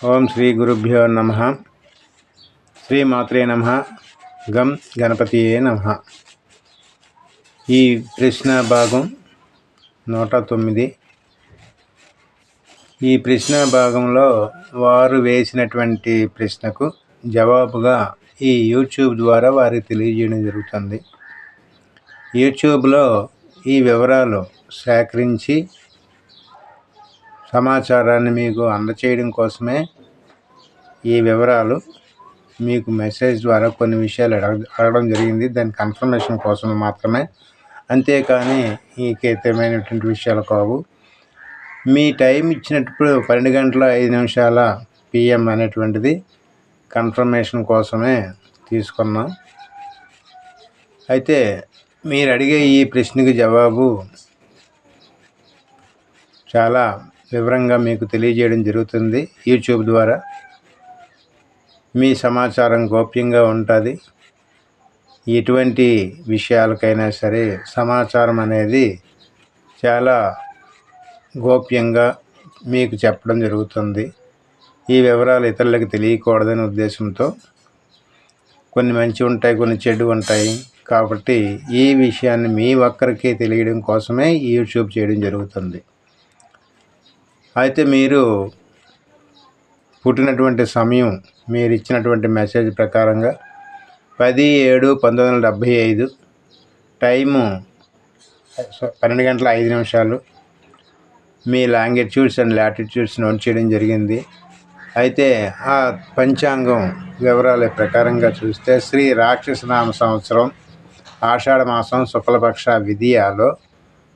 ఓం శ్రీ గురుభ్యో నమః. శ్రీమాత్రే నమః. గం గణపతియే నమః. ఈ ప్రశ్న భాగం 109. ఈ ప్రశ్న భాగంలో వారు వేసినటువంటి ప్రశ్నకు జవాబుగా ఈ యూట్యూబ్ ద్వారా వారికి తెలియజేయడం జరుగుతుంది. యూట్యూబ్లో ఈ వివరాలు సేకరించి సమాచారాన్ని మీకు అందచేయడం కోసమే ఈ వివరాలు మీకు మెసేజ్ ద్వారా కొన్ని విషయాలు అడగడం జరిగింది. దాని కన్ఫర్మేషన్ కోసం మాత్రమే, అంతేకాని ఈకేతమైనటువంటి విషయాలు కావు. మీ టైం ఇచ్చినప్పుడు 12:05 PM అనేటువంటిది కన్ఫర్మేషన్ కోసమే తీసుకున్నాం. అయితే మీరు అడిగే ఈ ప్రశ్నకి జవాబు చాలా వివరంగా మీకు తెలియజేయడం జరుగుతుంది. యూట్యూబ్ ద్వారా మీ సమాచారం గోప్యంగా ఉంటుంది. ఎటువంటి విషయాలకైనా సరే సమాచారం అనేది చాలా గోప్యంగా మీకు చెప్పడం జరుగుతుంది. ఈ వివరాలు ఇతరులకు తెలియకూడదనే ఉద్దేశంతో కొన్ని మంచి ఉంటాయి, కొన్ని చెడు ఉంటాయి. కాబట్టి ఈ విషయాన్ని మీ ఒక్కరికే తెలియడం కోసమే యూట్యూబ్ చేయడం జరుగుతుంది. అయితే మీరు పుట్టినటువంటి సమయం మీరు ఇచ్చినటువంటి మెసేజ్ ప్రకారంగా 10/7/1975 time 12:05 me longitudes and latitudes note చేయడం జరిగింది. అయితే ఆ పంచాంగం వివరాల ప్రకారంగా చూస్తే శ్రీ రాక్షసనామ సంవత్సరం ఆషాఢ మాసం శుక్లపక్ష విధియాలో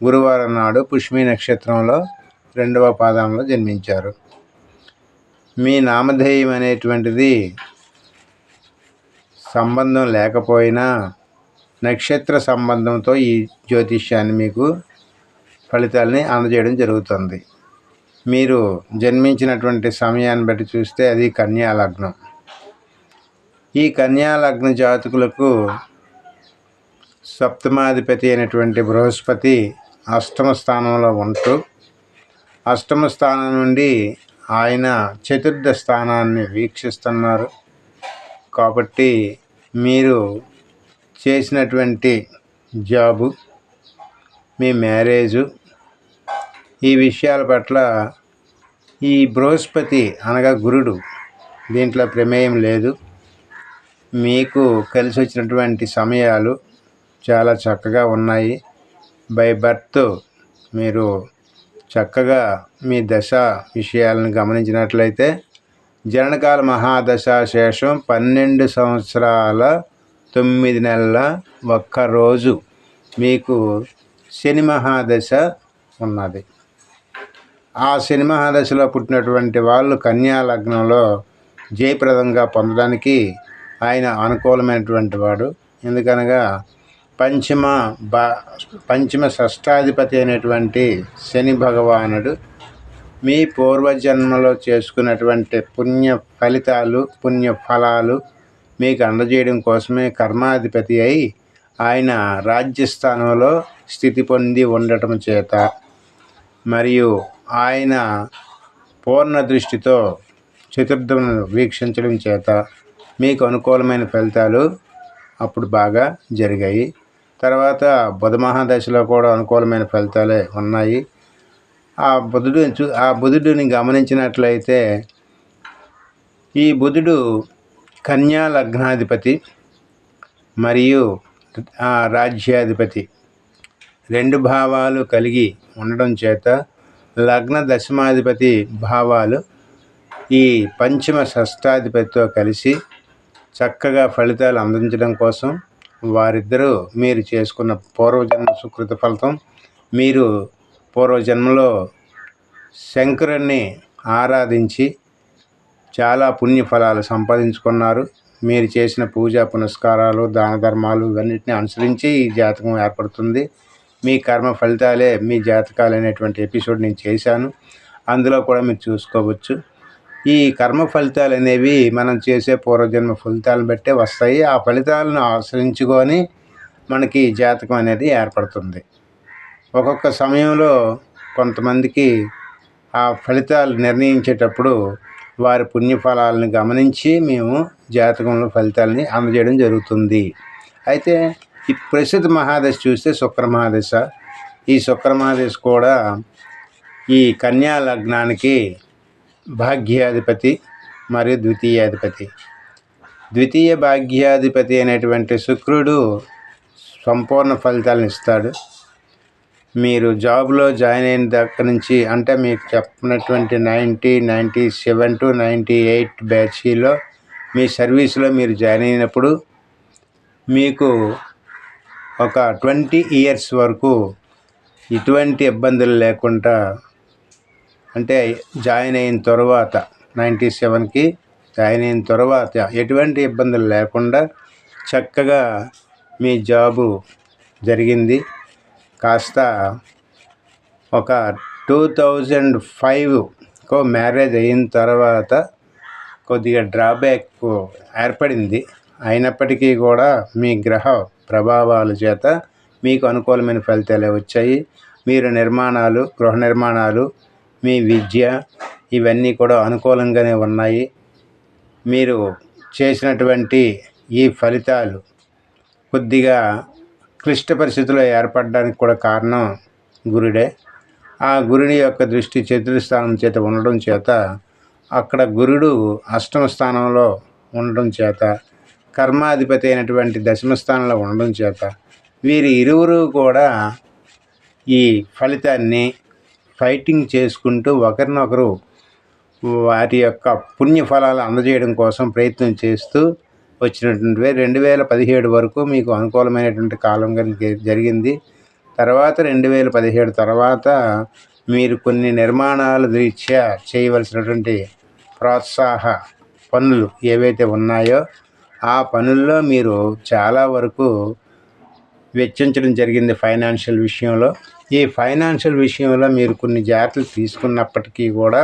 గురువారం నాడు పుష్మి నక్షత్రంలో 2వ పాదంలో జన్మించారు. మీ నామధేయం అనేటువంటిది సంబంధం లేకపోయినా నక్షత్ర సంబంధంతో ఈ జ్యోతిష్యాన్ని మీకు ఫలితాలని అందజేయడం జరుగుతుంది. మీరు జన్మించినటువంటి సమయాన్ని బట్టి చూస్తే అది కన్యా లగ్నం. ఈ కన్యా లగ్న జాతకులకు సప్తమాధిపతి అయినటువంటి బృహస్పతి అష్టమ స్థానంలో ఉంటూ అష్టమ స్థానం నుండి ఆయన చతుర్థ స్థానాన్ని వీక్షిస్తున్నారు. కాబట్టి మీరు చేసినటువంటి జాబు, మీ మ్యారేజు, ఈ విషయాల పట్ల ఈ బృహస్పతి అనగా గురుడు దీంట్లో ప్రమేయం లేదు. మీకు కలిసి వచ్చినటువంటి సమయాలు చాలా చక్కగా ఉన్నాయి. బై బర్త్ మీరు చక్కగా మీ దశ విషయాలను గమనించినట్లయితే జననకాల మహాదశ శేషం 12 సంవత్సరాల 9 నెలల 1 రోజు మీకు శని మహాదశ ఉన్నది. ఆ శని మహాదశలో పుట్టినటువంటి వాళ్ళు కన్యా లగ్నంలో జయప్రదంగా పొందడానికి ఆయన అనుకూలమైనటువంటి వాడు. ఎందుకనగా పంచమ షష్టాధిపతి అయినటువంటి శని భగవానుడు మీ పూర్వజన్మలో చేసుకున్నటువంటి పుణ్య ఫలితాలు, పుణ్య ఫలాలు మీకు అందజేయడం కోసమే కర్మాధిపతి అయి ఆయన రాజ్యస్థానంలో స్థితి పొంది ఉండటం చేత మరియు ఆయన పూర్ణ దృష్టితో చతుర్థమును వీక్షించడం చేత మీకు అనుకూలమైన ఫలితాలు అప్పుడు బాగా జరిగాయి. తర్వాత బుధ మహాదశలో కూడా అనుకూలమైన ఫలితాలే ఉన్నాయి. ఆ బుధుడిని గమనించినట్లయితే ఈ బుధుడు కన్యా లగ్నాధిపతి మరియు రాజ్యాధిపతి 2 భావాలు కలిగి ఉండడం చేత లగ్న దశమాధిపతి భావాలు ఈ పంచమ షష్టాధిపతితో కలిసి చక్కగా ఫలితాలు అందించడం కోసం వారిద్దరూ మీరు చేసుకున్న పూర్వజన్మ సుకృత ఫలితం, మీరు పూర్వజన్మలో శంకరుణ్ణి ఆరాధించి చాలా పుణ్యఫలాలు సంపాదించుకున్నారు. మీరు చేసిన పూజా పునస్కారాలు, దాన ధర్మాలు ఇవన్నిటిని అనుసరించి ఈ జాతకం ఏర్పడుతుంది. మీ కర్మ ఫలితాలే మీ జాతకాలు అనేటువంటి ఎపిసోడ్ నేను చేశాను. అందులో కూడా మీరు చూసుకోవచ్చు. ఈ కర్మ ఫలితాలు అనేవి మనం చేసే పూర్వజన్మ ఫలితాలను బట్టే వస్తాయి. ఆ ఫలితాలను ఆశ్రయించుకొని మనకి జాతకం అనేది ఏర్పడుతుంది. ఒక్కొక్క సమయంలో కొంతమందికి ఆ ఫలితాలు నిర్ణయించేటప్పుడు వారి పుణ్యఫలాలను గమనించి మేము జాతకంలో ఫలితాలని అందజేయడం జరుగుతుంది. అయితే ఈ ప్రస్తుత మహాదశ చూస్తే శుక్ర మహాదశ. ఈ శుక్ర మహాదశ కూడా ఈ కన్యా లగ్నానికి భాగ్యాధిపతి మరియు ద్వితీయాధిపతి. ద్వితీయ భాగ్యాధిపతి అనేటువంటి శుక్రుడు సంపూర్ణ ఫలితాలను ఇస్తాడు. మీరు జాబ్లో జాయిన్ అయిన దగ్గర నుంచి, అంటే మీకు చెప్పినటువంటి 97 to 98 బ్యాచ్లో మీ సర్వీస్లో మీరు జాయిన్ అయినప్పుడు మీకు ఒక 20 years వరకు ఎటువంటి ఇబ్బందులు లేకుండా, అంటే జాయిన్ అయిన తర్వాత 97కి జాయిన్ అయిన తర్వాత ఎటువంటి ఇబ్బందులు లేకుండా చక్కగా మీ జాబు జరిగింది. కాస్త ఒక 2005 మ్యారేజ్ అయిన తర్వాత కొద్దిగా డ్రాబ్యాక్ ఏర్పడింది. అయినప్పటికీ కూడా మీ గ్రహ ప్రభావాల చేత మీకు అనుకూలమైన ఫలితాలే వచ్చాయి. మీరు గృహ నిర్మాణాలు, మీ విద్య ఇవన్నీ కూడా అనుకూలంగానే ఉన్నాయి. మీరు చేసినటువంటి ఈ ఫలితాలు కొద్దిగా క్లిష్ట పరిస్థితుల్లో ఏర్పడడానికి కూడా కారణం గురుడే. ఆ గురుడి యొక్క దృష్టి చతుర్థస్థానం చేత ఉండడం చేత, అక్కడ గురుడు అష్టమ స్థానంలో ఉండడం చేత, కర్మాధిపతి అయినటువంటి దశమ స్థానంలో ఉండడం చేత వీరి ఇరువురు కూడా ఈ ఫలితాన్ని ఫైటింగ్ చేసుకుంటూ ఒకరినొకరు వారి యొక్క పుణ్యఫలాలు అందజేయడం కోసం ప్రయత్నం చేస్తూ వచ్చినటువంటి 2017 వరకు మీకు అనుకూలమైనటువంటి కాలంగా జరిగింది. తర్వాత 2017 తర్వాత మీరు కొన్ని నిర్మాణాల రీత్యా చేయవలసినటువంటి ప్రోత్సాహ పనులు ఏవైతే ఉన్నాయో ఆ పనుల్లో మీరు చాలా వరకు వెచ్చించడం జరిగింది. ఫైనాన్షియల్ విషయంలో, ఈ ఫైనాన్షియల్ విషయంలో మీరు కొన్ని జాగ్రత్తలు తీసుకున్నప్పటికీ కూడా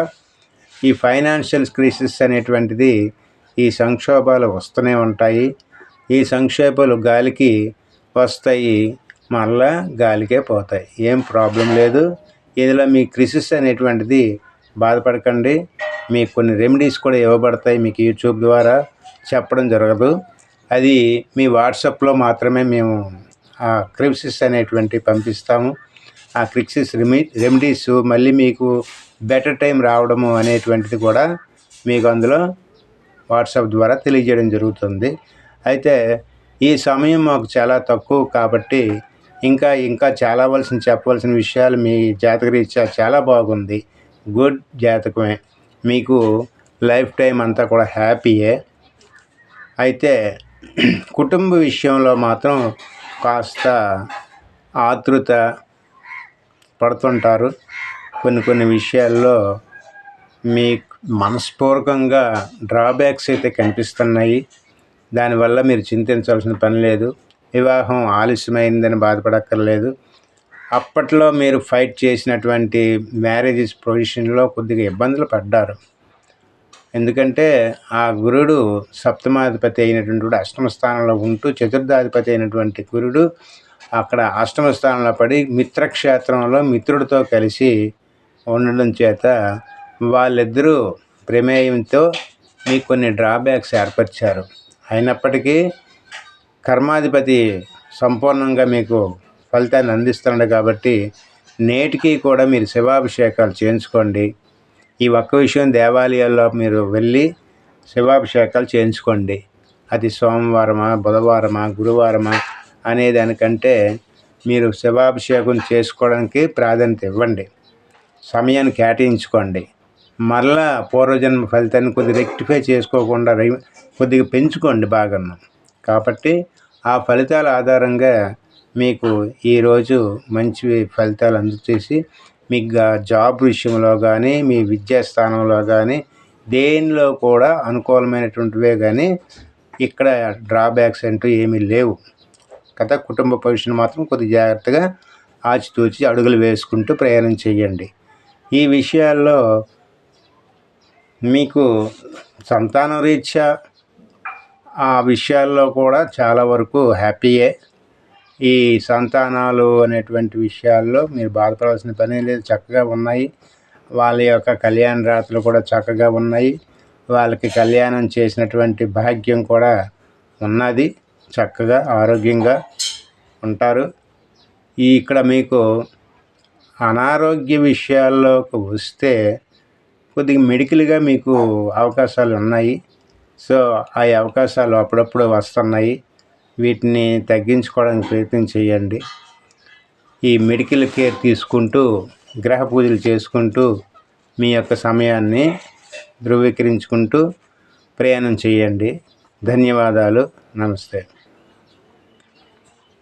ఈ ఫైనాన్షియల్ క్రైసిస్ అనేటువంటిది, ఈ సంక్షోభాలు వస్తూనే ఉంటాయి. ఈ సంక్షోభాలు గాలికి వస్తాయి, మళ్ళా గాలికే పోతాయి. ఏం ప్రాబ్లం లేదు. ఇందులో మీ క్రైసిస్ అనేటువంటిది బాధపడకండి. మీకు కొన్ని రెమెడీస్ కూడా ఇవ్వబడతాయి. మీకు యూట్యూబ్ ద్వారా చెప్పడం జరగదు. అది మీ వాట్సాప్లో మాత్రమే మేము ఆ క్రైసిస్ అనేటువంటివి పంపిస్తాము. ఆ క్రైసిస్ రెమెడీస్ మళ్ళీ మీకు బెటర్ టైం రావడము అనేటువంటిది కూడా మీకు అందులో వాట్సాప్ ద్వారా తెలియజేయడం జరుగుతుంది. అయితే ఈ సమయం మాకు చాలా తక్కువ కాబట్టి ఇంకా చెప్పవలసిన విషయాలు మీ జాతకరీత్యా చాలా బాగుంది. గుడ్ జాతకమే, మీకు లైఫ్ టైం అంతా కూడా హ్యాపీయే. అయితే కుటుంబ విషయంలో మాత్రం కాస్త ఆతృత పడుతుంటారు. కొన్ని విషయాల్లో మీ మనస్పూర్వకంగా డ్రాబ్యాక్స్ అయితే కనిపిస్తున్నాయి. దానివల్ల మీరు చింతించాల్సిన పని లేదు. వివాహం ఆలస్యమైందని బాధపడక్కర్లేదు. అప్పట్లో మీరు ఫైట్ చేసినటువంటి మ్యారేజెస్ పొజిషన్లో కొద్దిగా ఇబ్బందులు పడ్డారు. ఎందుకంటే ఆ గురుడు సప్తమాధిపతి అయినటువంటి అష్టమ స్థానంలో ఉంటూ, చతుర్థాధిపతి అయినటువంటి గురుడు అక్కడ అష్టమ స్థానంలో పడి మిత్రక్షేత్రంలో మిత్రుడితో కలిసి ఉండడం చేత వాళ్ళిద్దరూ ప్రమేయంతో మీకు కొన్ని డ్రాబ్యాక్స్ ఏర్పరిచారు. అయినప్పటికీ కర్మాధిపతి సంపూర్ణంగా మీకు ఫలితాన్ని అందిస్తున్నాడు కాబట్టి నేటికి కూడా మీరు శివాభిషేకాలు చేయించుకోండి. ఈ ఒక్క విషయం, దేవాలయాల్లో మీరు వెళ్ళి శివాభిషేకాలు చేయించుకోండి. అది సోమవారమా, బుధవారమా, గురువారమా అనే దానికంటే మీరు శివాభిషేకం చేసుకోవడానికి ప్రాధాన్యత ఇవ్వండి. సమయాన్ని కేటాయించుకోండి. మరలా పూర్వజన్మ ఫలితాన్ని కొద్దిగా రెక్టిఫై చేసుకోకుండా కొద్దిగా పెంచుకోండి బాగా. కాబట్టి ఆ ఫలితాల ఆధారంగా మీకు ఈరోజు మంచి ఫలితాలు అందచేసి మీకు జాబ్ విషయంలో కానీ, మీ విద్యాస్థానంలో కానీ, దేనిలో కూడా అనుకూలమైనటువంటివే కానీ ఇక్కడ డ్రాబ్యాక్స్ అంటూ ఏమీ లేవు కదా. కుటుంబ పొజిషన్ మాత్రం కొద్దిగా జాగ్రత్తగా ఆచితూచి అడుగులు వేసుకుంటూ ప్రయాణం చేయండి. ఈ విషయాల్లో మీకు సంతాన రీత్యా ఆ విషయాల్లో కూడా చాలా వరకు హ్యాపీయే. ఈ సంతానాలు అనేటువంటి విషయాల్లో మీరు బాధపడాల్సిన పని లేదు, చక్కగా ఉన్నాయి. వాళ్ళ యొక్క కళ్యాణ రాత్రులు కూడా చక్కగా ఉన్నాయి. వాళ్ళకి కళ్యాణం చేసినటువంటి భాగ్యం కూడా ఉన్నది. చక్కగా ఆరోగ్యంగా ఉంటారు. ఇక్కడ మీకు అనారోగ్య విషయాల్లోకి వస్తే కొద్దిగా మెడికల్గా మీకు అవకాశాలు ఉన్నాయి. సో ఆ అవకాశాలు అప్పుడప్పుడు వస్తున్నాయి. వీటిని తగ్గించుకోవడానికి ప్రయత్నం చేయండి. ఈ మెడికల్ కేర్ తీసుకుంటూ గ్రహ పూజలు చేసుకుంటూ మీ యొక్క సమయాన్ని ధృవీకరించుకుంటూ ప్రయాణం చేయండి. ధన్యవాదాలు. నమస్తే.